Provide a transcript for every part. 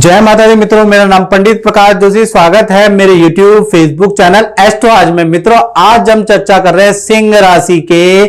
जय माता दी मित्रों, मेरा नाम पंडित प्रकाश जोशी। स्वागत है मेरे YouTube फेसबुक चैनल एस्ट्रो आज में। मित्रों, आज हम चर्चा कर रहे हैं सिंह राशि के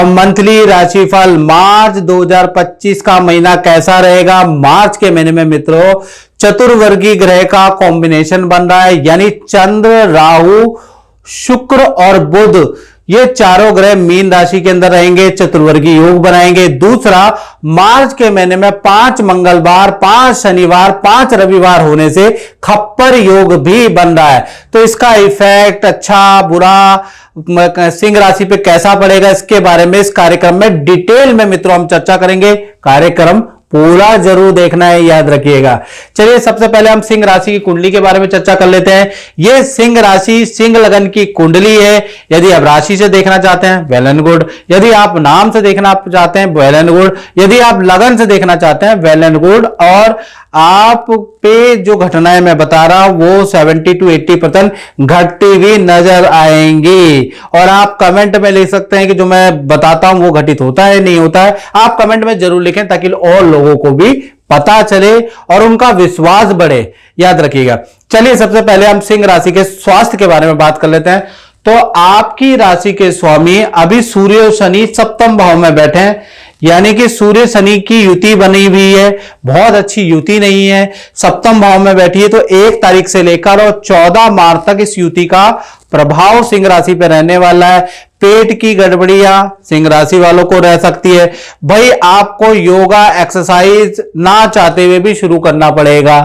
मंथली राशिफल। मार्च 2025 का महीना कैसा रहेगा। मार्च के महीने में मित्रों चतुर्वर्गीय ग्रह का कॉम्बिनेशन बन रहा है, यानी चंद्र, राहु, शुक्र और बुध, ये चारों ग्रह मीन राशि के अंदर रहेंगे, चतुर्वर्गीय योग बनाएंगे। दूसरा, मार्च के महीने में 5 मंगलवार, 5 शनिवार, 5 रविवार होने से खप्पर योग भी बन रहा है। तो इसका इफेक्ट अच्छा बुरा सिंह राशि पे कैसा पड़ेगा, इसके बारे में इस कार्यक्रम में डिटेल में मित्रों हम चर्चा करेंगे। कार्यक्रम पूरा जरूर देखना है, याद रखिएगा। चलिए, सबसे पहले हम सिंह राशि की कुंडली के बारे में चर्चा कर लेते हैं। यह सिंह राशि सिंह लगन की कुंडली है। यदि आप राशि से देखना चाहते हैं, वेल एंड गुड। यदि आप नाम से देखना चाहते हैं, वेल एंड गुड। यदि आप लगन से देखना चाहते हैं, वेल एंड गुड। और आप पे जो घटनाएं मैं बता रहा हूं वो 70 to 80% घटती हुई नजर आएंगी। और आप कमेंट में लिख सकते हैं कि जो मैं बताता हूं वो घटित होता है नहीं होता है। आप कमेंट में जरूर लिखें ताकि और लोगों को भी पता चले और उनका विश्वास बढ़े, याद रखिएगा। चलिए, सबसे पहले हम सिंह राशि के स्वास्थ्य के बारे में बात कर लेते हैं। तो आपकी राशि के स्वामी अभी सूर्य और शनि सप्तम भाव में बैठे हैं, यानी कि सूर्य शनि की युति बनी हुई है। बहुत अच्छी युति नहीं है, सप्तम भाव में बैठी है। तो 1 तारीख से लेकर और 14 मार्च तक इस युति का प्रभाव सिंह राशि पर रहने वाला है। पेट की गड़बड़ियां सिंह राशि वालों को रह सकती है। भाई, आपको योगा एक्सरसाइज ना चाहते हुए भी शुरू करना पड़ेगा,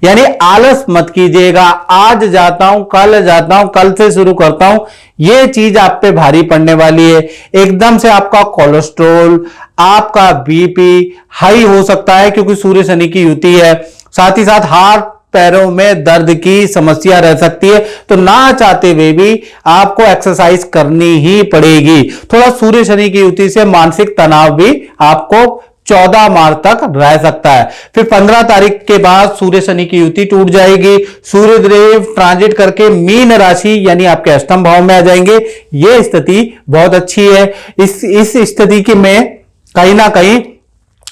यानी आलस मत कीजिएगा। आज जाता हूं, कल जाता हूं, कल से शुरू करता हूं, यह चीज आप पे भारी पड़ने वाली है। एकदम से आपका कोलेस्ट्रॉल, आपका बीपी हाई हो सकता है, क्योंकि सूर्य शनि की युति है। साथ ही साथ हाथ पैरों में दर्द की समस्या रह सकती है। तो ना चाहते हुए भी आपको एक्सरसाइज करनी ही पड़ेगी। थोड़ा सूर्य शनि की युति से मानसिक तनाव भी आपको 14 मार्च तक रह सकता है। फिर 15 तारीख के बाद सूर्य शनि की युति टूट जाएगी। सूर्य देव ट्रांजिट करके मीन राशि यानी आपके अष्टम भाव में आ जाएंगे। यह स्थिति बहुत अच्छी है। इस स्थिति के में कहीं ना कहीं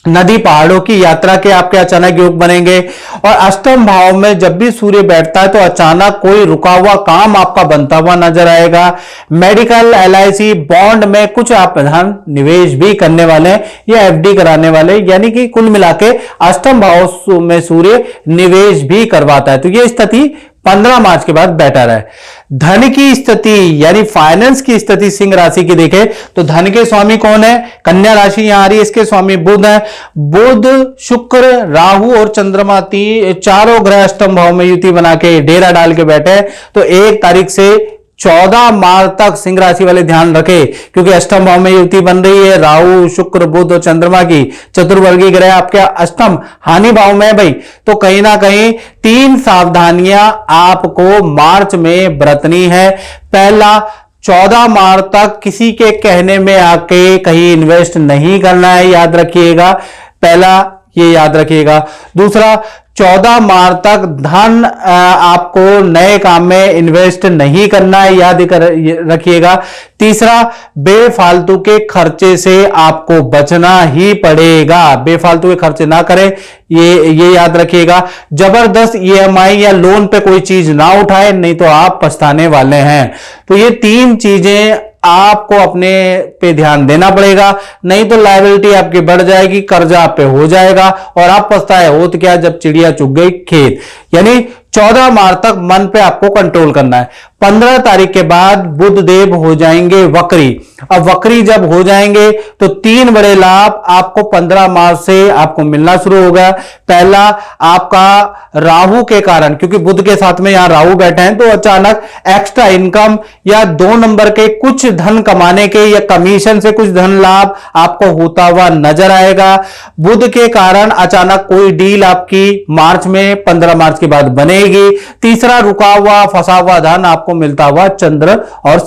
नदी पहाड़ों की यात्रा के आपके अचानक योग बनेंगे। और अष्टम भाव में जब भी सूर्य बैठता है तो अचानक कोई रुका हुआ काम आपका बनता हुआ नजर आएगा। मेडिकल, LIC, बॉन्ड में कुछ आप धन निवेश भी करने वाले हैं या FD कराने वाले, यानी कि कुल मिला के अष्टम भाव में सूर्य निवेश भी करवाता है। तो यह स्थिति 15 मार्च के बाद बेटर है। धन की स्थिति यानी फाइनेंस की स्थिति सिंह राशि की देखें तो धन के स्वामी कौन है, कन्या राशि यहां आ रही है, इसके स्वामी बुध है। बुध, शुक्र, राहु और चंद्रमा चारों ग्रह अष्टम भाव में युति बना के डेरा डाल के बैठे। तो 1 तारीख से 14 मार्च तक सिंह राशि वाले ध्यान रखें, क्योंकि अष्टम भाव में युति बन रही है। राहु, शुक्र, बुध और चंद्रमा की चतुर्वर्गीय ग्रह आपके अष्टम हानि भाव में है भाई। तो कहीं ना कहीं 3 सावधानियां आपको मार्च में बरतनी है। पहला, 14 मार्च तक किसी के कहने में आके कहीं इन्वेस्ट नहीं करना है, याद रखिएगा। पहला ये याद रखिएगा। दूसरा, 14 मार्च तक धन आपको नए काम में इन्वेस्ट नहीं करना है, याद रखिएगा। तीसरा, बेफालतू के खर्चे से आपको बचना ही पड़ेगा। बेफालतू के खर्चे ना करें, ये याद रखिएगा। जबरदस्त EMI या लोन पे कोई चीज ना उठाए, नहीं तो आप पछताने वाले हैं। तो ये 3 चीजें आपको अपने पे ध्यान देना पड़ेगा, नहीं तो लायबिलिटी आपकी बढ़ जाएगी, कर्जा आप पे हो जाएगा और आप पछताए हो तो क्या जब चिड़िया चुग गई खेत। यानी 14 मार्च तक मन पे आपको कंट्रोल करना है। 15 तारीख के बाद बुध देव हो जाएंगे वक्री। अब वक्री जब हो जाएंगे तो 3 बड़े लाभ आपको 15 मार्च से आपको मिलना शुरू होगा। पहला, आपका राहु के कारण, क्योंकि बुध के साथ में यहां राहु बैठे हैं, तो अचानक एक्स्ट्रा इनकम या 2 नंबर के कुछ धन कमाने के या कमीशन से कुछ धन लाभ आपको होता हुआ नजर आएगा। बुध के कारण अचानक कोई डील आपकी मार्च में 15 मार्च के बाद बनेगी। तीसरा, रुका हुआ फंसा हुआ धन आपको मिलता हुआ चंद्र और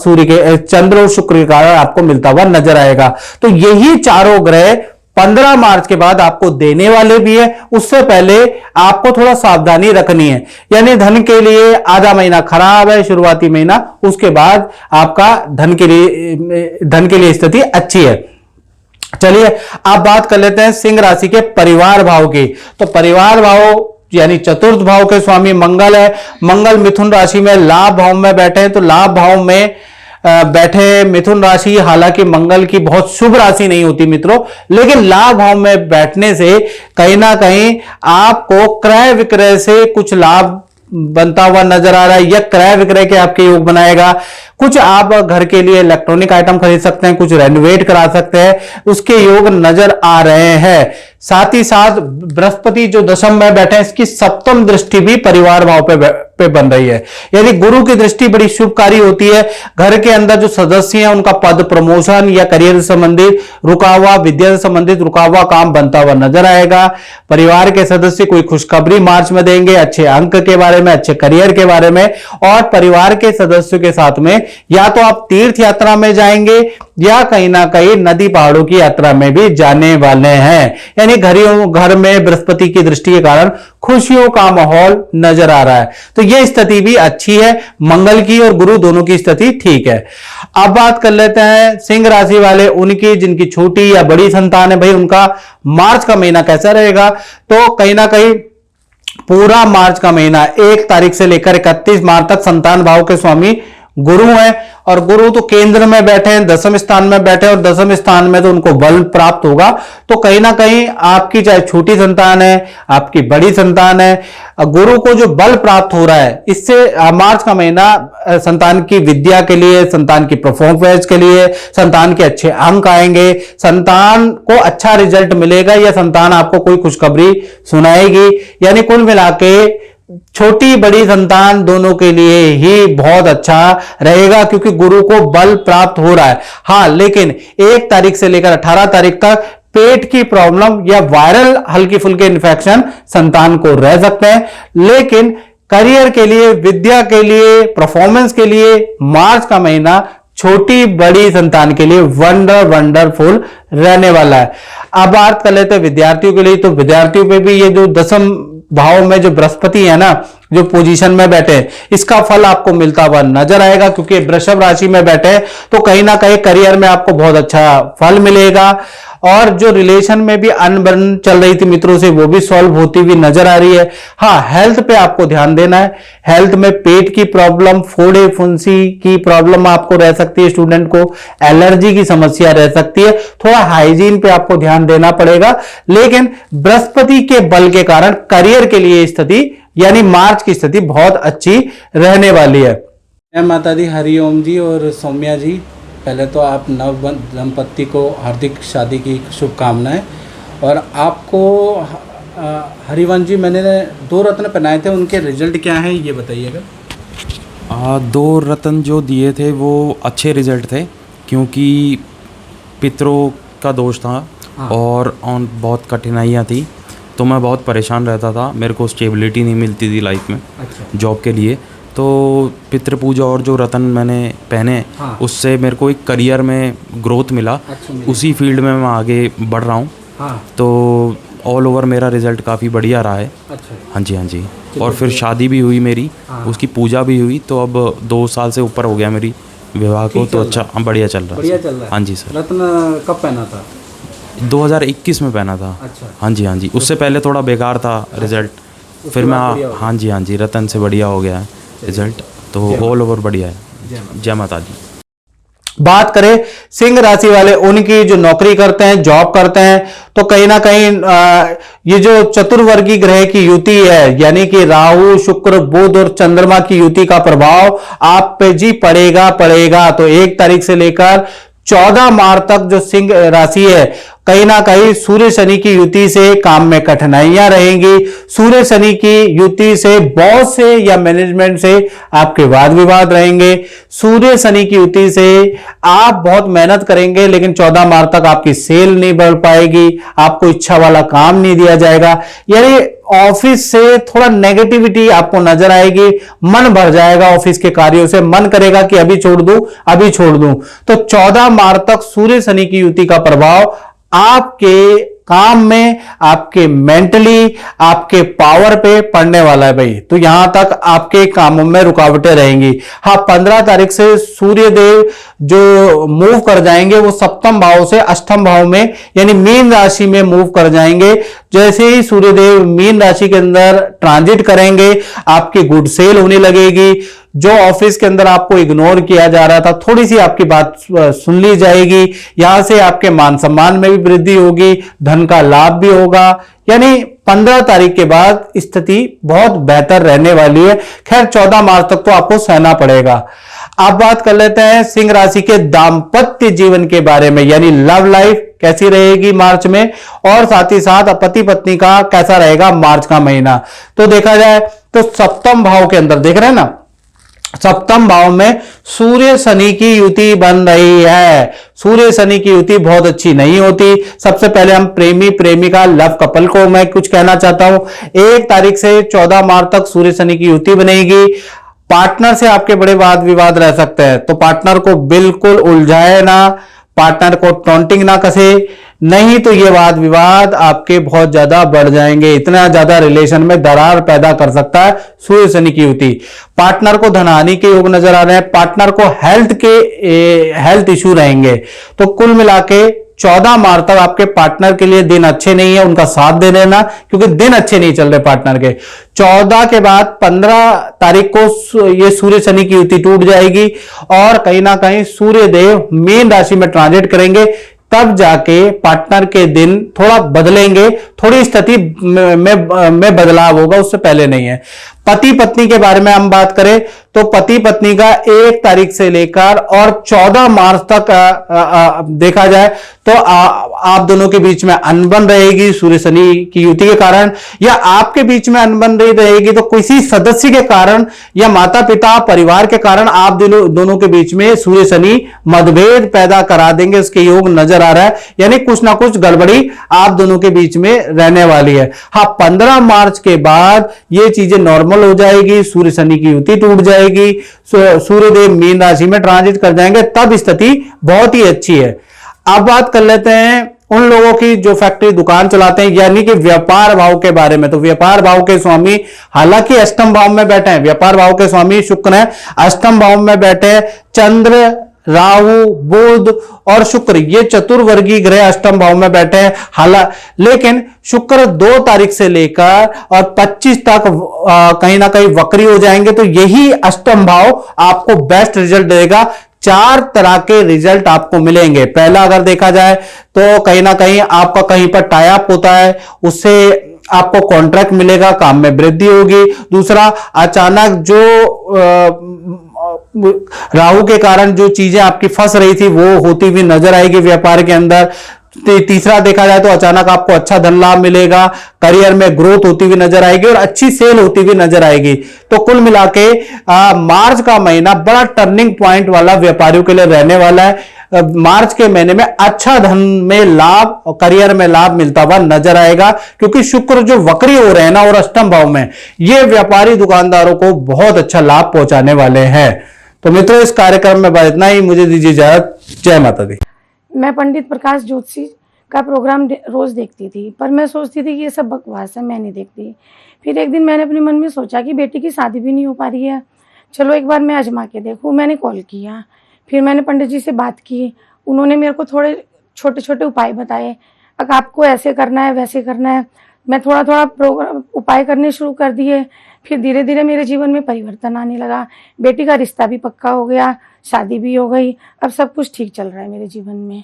शुक्र के कारण आपको मिलता हुआ नजर आएगा। तो यही चारों ग्रह 15 मार्च के बाद आपको देने वाले भी है। उससे पहले आपको थोड़ा सावधानी रखनी है, यानी धन के लिए आधा महीना खराब है, शुरुआती महीना, उसके बाद आपका धन के लिए स्थिति अच्छी है। चलिए, आप बात कर लेते हैं सिंह राशि के परिवार भाव की। तो परिवार भाव यानी चतुर्थ भाव के स्वामी मंगल है। मंगल मिथुन राशि में लाभ भाव में बैठे हैं, तो लाभ भाव में बैठे मिथुन राशि, हालांकि मंगल की बहुत शुभ राशि नहीं होती मित्रों, लेकिन लाभ भाव में बैठने से कहीं ना कहीं आपको क्रय विक्रय से कुछ लाभ बनता हुआ नजर आ रहा है, या क्रय विक्रय के आपके योग बनाएगा। कुछ आप घर के लिए इलेक्ट्रॉनिक आइटम खरीद सकते हैं, कुछ रेनोवेट करा सकते हैं, उसके योग नजर आ रहे हैं। साथ ही साथ बृहस्पति जो दशम में बैठे हैं, इसकी सप्तम दृष्टि भी परिवार भाव पे बन रही है, यानी गुरु की दृष्टि बड़ी शुभकारी होती है। घर के अंदर जो सदस्य हैं उनका पद प्रमोशन या करियर से संबंधित रुका हुआ, विद्या से संबंधित रुका हुआ काम बनता हुआ नजर आएगा। परिवार के सदस्य कोई खुशखबरी मार्च में देंगे, अच्छे अंक के बारे में, अच्छे करियर के बारे में। और परिवार के सदस्यों के साथ में या तो आप तीर्थ यात्रा में जाएंगे या कहीं ना कहीं नदी पहाड़ों की यात्रा में भी जाने वाले हैं, यानी घर में बृहस्पति की दृष्टि के कारण खुशियों का माहौल नजर आ रहा है। तो यह स्थिति भी अच्छी है, मंगल की और गुरु दोनों की स्थिति ठीक है। अब बात कर लेते हैं सिंह राशि वाले, उनकी जिनकी छोटी या बड़ी संतान है, भाई उनका मार्च का महीना कैसा रहेगा। तो कहीं ना कहीं पूरा मार्च का महीना 1 तारीख से लेकर 31 मार्च तक संतान भाव के स्वामी गुरु हैं, और गुरु तो केंद्र में बैठे हैं, दसम स्थान में बैठे हैं, और दसम स्थान में तो उनको बल प्राप्त होगा। तो कहीं ना कहीं आपकी चाहे छोटी संतान है, आपकी बड़ी संतान है, गुरु को जो बल प्राप्त हो रहा है, इससे मार्च का महीना संतान की विद्या के लिए, संतान की परफॉर्मेंस के लिए, संतान के अच्छे अंक आएंगे, संतान को अच्छा रिजल्ट मिलेगा, या संतान आपको कोई खुशखबरी सुनाएगी। यानी कुल मिला के छोटी बड़ी संतान दोनों के लिए ही बहुत अच्छा रहेगा, क्योंकि गुरु को बल प्राप्त हो रहा है। हाँ, लेकिन 1 तारीख से लेकर 18 तारीख तक पेट की प्रॉब्लम या वायरल हल्की फुल्के इन्फेक्शन संतान को रह सकते हैं। लेकिन करियर के लिए, विद्या के लिए, परफॉर्मेंस के लिए मार्च का महीना छोटी बड़ी संतान के लिए वंडरफुल रहने वाला है। अब बात कर लेते हैं विद्यार्थियों के लिए। तो विद्यार्थियों पे भी ये जो दसम भाव में जो बृहस्पति है ना, जो पोजीशन में बैठे हैं, इसका फल आपको मिलता हुआ नजर आएगा, क्योंकि वृषभ राशि में बैठे हैं। तो कहीं ना कहीं करियर में आपको बहुत अच्छा फल मिलेगा, और जो रिलेशन में भी अनबन चल रही थी मित्रों से, वो भी सॉल्व होती हुई नजर आ रही है। हाँ, हेल्थ पे आपको ध्यान देना है। हेल्थ में पेट की प्रॉब्लम, फोड़े फुंसी की प्रॉब्लम आपको रह सकती है, स्टूडेंट को एलर्जी की समस्या रह सकती है, थोड़ा हाइजीन पे आपको ध्यान देना पड़ेगा। लेकिन बृहस्पति के बल के कारण करियर के लिए स्थिति, यानी मार्च की स्थिति बहुत अच्छी रहने वाली है। जय माता दी, हरिओम जी और सौम्या जी। पहले तो आप नव दंपत्ति को हार्दिक शादी की शुभकामनाएं। और आपको हरिवंश जी, मैंने 2 रत्न पहनाए थे, उनके रिजल्ट क्या हैं ये बताइएगा। 2 रत्न जो दिए थे वो अच्छे रिजल्ट थे, क्योंकि पितरों का दोष था। हाँ। और बहुत कठिनाइयाँ थी, तो मैं बहुत परेशान रहता था, मेरे को स्टेबिलिटी नहीं मिलती थी लाइफ में। अच्छा। जॉब के लिए। तो पितृ पूजा और जो रत्न मैंने पहने, हाँ। उससे मेरे को एक करियर में ग्रोथ मिला। अच्छा, उसी फील्ड में मैं आगे बढ़ रहा हूँ। हाँ। तो ऑल ओवर मेरा रिजल्ट काफ़ी बढ़िया रहा है। अच्छा। हाँ जी, हाँ जी। और फिर शादी भी हुई मेरी। हाँ। उसकी पूजा भी हुई, तो अब 2 साल से ऊपर हो गया मेरी विवाह को। तो अच्छा, बढ़िया चल रहा है। बढ़िया चल रहा है। हाँ जी सर। रत्न कब पहना था? 2021 में पहना था। अच्छा। हाँ जी, हाँ जी। उससे पहले थोड़ा बेकार था रिजल्ट, फिर मैं हाँ जी, हाँ जी, रतन से बढ़िया हो गया है रिजल्ट। तो ऑल ओवर बढ़िया है। जय माता दी। बात करें सिंह राशि वाले, उनकी जो नौकरी करते हैं, जॉब करते हैं, तो कहीं ना कहीं ये जो चतुर्वर्गीय ग्रह की युति है, यानी कि राहु, शुक्र, बुध और चंद्रमा की युति का प्रभाव आप पे जी पड़ेगा। तो 1 तारीख से लेकर 14 मार्च तक जो सिंह राशि है, कहीं ना कहीं सूर्य शनि की युति से काम में कठिनाइयां रहेंगी। सूर्य शनि की युति से बॉस से या मैनेजमेंट से आपके वाद विवाद रहेंगे। सूर्य शनि की युति से आप बहुत मेहनत करेंगे, लेकिन 14 मार्च तक आपकी सेल नहीं बढ़ पाएगी, आपको इच्छा वाला काम नहीं दिया जाएगा। यानी ऑफिस से थोड़ा नेगेटिविटी आपको नजर आएगी, मन भर जाएगा ऑफिस के कार्यों से, मन करेगा कि अभी छोड़ दूं। तो 14 मार्च तक सूर्य शनि की युति का प्रभाव आपके काम में, आपके मेंटली, आपके पावर पे पड़ने वाला है भाई। तो यहां तक आपके कामों में रुकावटें रहेंगी। हाँ, 15 तारीख से सूर्य देव जो मूव कर जाएंगे, वो 7वें भाव से 8वें भाव में, यानी मीन राशि में मूव कर जाएंगे। जैसे ही सूर्यदेव मीन राशि के अंदर ट्रांजिट करेंगे, आपकी गुड सेल होने लगेगी। जो ऑफिस के अंदर आपको इग्नोर किया जा रहा था, थोड़ी सी आपकी बात सुन ली जाएगी। यहां से आपके मान सम्मान में भी वृद्धि होगी, धन का लाभ भी होगा। यानी 15 तारीख के बाद स्थिति बहुत बेहतर रहने वाली है। खैर 14 मार्च तक तो आपको सहना पड़ेगा। अब बात कर लेते हैं सिंह राशि के दाम्पत्य जीवन के बारे में, यानी लव लाइफ कैसी रहेगी मार्च में, और साथ ही साथ पति पत्नी का कैसा रहेगा मार्च का महीना। तो देखा जाए तो सप्तम भाव के अंदर देख रहे हैं ना, सप्तम भाव में सूर्य शनि की युति बन रही है। सूर्य शनि की युति बहुत अच्छी नहीं होती। सबसे पहले हम प्रेमी प्रेमिका लव कपल को मैं कुछ कहना चाहता हूं। 1 तारीख से 14 मार्च तक सूर्य शनि की युति बनेगी। पार्टनर से आपके बड़े वाद विवाद रह सकते हैं, तो पार्टनर को बिल्कुल उलझाए ना, पार्टनर को टॉन्टिंग ना कसे, नहीं तो ये वाद विवाद आपके बहुत ज्यादा बढ़ जाएंगे। इतना ज्यादा रिलेशन में दरार पैदा कर सकता है सूर्य शनि की युति। पार्टनर को धनहानि के योग नजर आ रहे हैं, पार्टनर को हेल्थ इश्यू रहेंगे। तो कुल मिला के 14 मार्च तक आपके पार्टनर के लिए दिन अच्छे नहीं है, उनका साथ दे लेना, क्योंकि दिन अच्छे नहीं चल रहे पार्टनर के। 14 के बाद 15 तारीख को ये सूर्य शनि की युति टूट जाएगी और कहीं ना कहीं सूर्य देव मीन राशि में ट्रांजिट करेंगे। तब जाके पार्टनर के दिन थोड़ा बदलेंगे, थोड़ी स्थिति में बदलाव होगा, उससे पहले नहीं है। पति पत्नी के बारे में हम बात करें तो पति पत्नी का 1 तारीख से लेकर और 14 मार्च तक देखा जाए तो आप दोनों के बीच में अनबन रहेगी सूर्य शनि की युति के कारण, या आपके बीच में अनबन रहेगी तो किसी सदस्य के कारण या माता पिता परिवार के कारण आप दोनों के बीच में सूर्य शनि मतभेद पैदा करा देंगे, उसके योग नजर आ रहा है। यानी कुछ ना कुछ गड़बड़ी आप दोनों के बीच में रहने वाली है। हाँ, 15 मार्च के बाद ये चीजें नॉर्मल हो जाएगी, सूर्य शनि की युति टूट जाएगी, सूर्यदेव मीन राशि में ट्रांजिट कर जाएंगे, तब स्थिति बहुत ही अच्छी है। अब बात कर लेते हैं उन लोगों की जो फैक्ट्री दुकान चलाते हैं, यानी कि व्यापार भाव के बारे में। तो व्यापार भाव के स्वामी हालांकि अष्टम भाव में बैठे हैं, व्यापार भाव के स्वामी शुक्र हैं, अष्टम भाव में बैठे चंद्र, राहु, बुध और शुक्र, ये चतुर्वर्गीय ग्रह अष्टम भाव में बैठे हैं। लेकिन शुक्र 2 तारीख से लेकर और 25 तक कहीं ना कहीं वक्री हो जाएंगे, तो यही अष्टम भाव आपको बेस्ट रिजल्ट देगा। 4 तरह के रिजल्ट आपको मिलेंगे। पहला अगर देखा जाए तो कहीं ना कहीं आपका कहीं पर टाई अप होता है, उससे आपको कॉन्ट्रैक्ट मिलेगा, काम में वृद्धि होगी। दूसरा, अचानक जो राहु के कारण जो चीजें आपकी फंस रही थी वो होती हुई नजर आएगी व्यापार के अंदर। तीसरा देखा जाए तो अचानक आपको अच्छा धन लाभ मिलेगा, करियर में ग्रोथ होती हुई नजर आएगी और अच्छी सेल होती हुई नजर आएगी। तो कुल मिला के मार्च का महीना बड़ा टर्निंग पॉइंट वाला व्यापारियों के लिए रहने वाला है। मार्च के महीने में अच्छा धन में लाभ और करियर में लाभ मिलता हुआ नजर आएगा, क्योंकि शुक्र जो वक्री हो रहे हैं ना और अष्टम भाव में, ये व्यापारी दुकानदारों को बहुत अच्छा लाभ पहुंचाने वाले हैं। तो मित्रों, इस कार्यक्रम में बस इतना ही, मुझे दीजिए इजाजत। जय माता दी। मैं पंडित प्रकाश ज्योतिषी का प्रोग्राम रोज देखती थी, पर मैं सोचती थी कि ये सब बकवास है, मैं नहीं देखती। फिर एक दिन मैंने अपने मन में सोचा कि बेटी की शादी भी नहीं हो पा रही है, चलो एक बार मैं आजमा के देखूं। मैंने कॉल किया, फिर मैंने पंडित जी से बात की, उन्होंने मेरे को थोड़े छोटे छोटे उपाय बताए, अगर आपको ऐसे करना है वैसे करना है। मैं थोड़ा थोड़ा प्रोग्राम उपाय करने शुरू कर दिए। फिर धीरे धीरे मेरे जीवन में परिवर्तन आने लगा। बेटी का रिश्ता भी पक्का हो गया, शादी भी हो गई, अब सब कुछ ठीक चल रहा है मेरे जीवन में।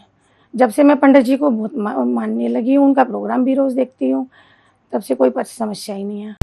जब से मैं पंडित जी को बहुत मानने लगी हूँ, उनका प्रोग्राम भी रोज़ देखती हूँ, तब से कोई समस्या ही नहीं है।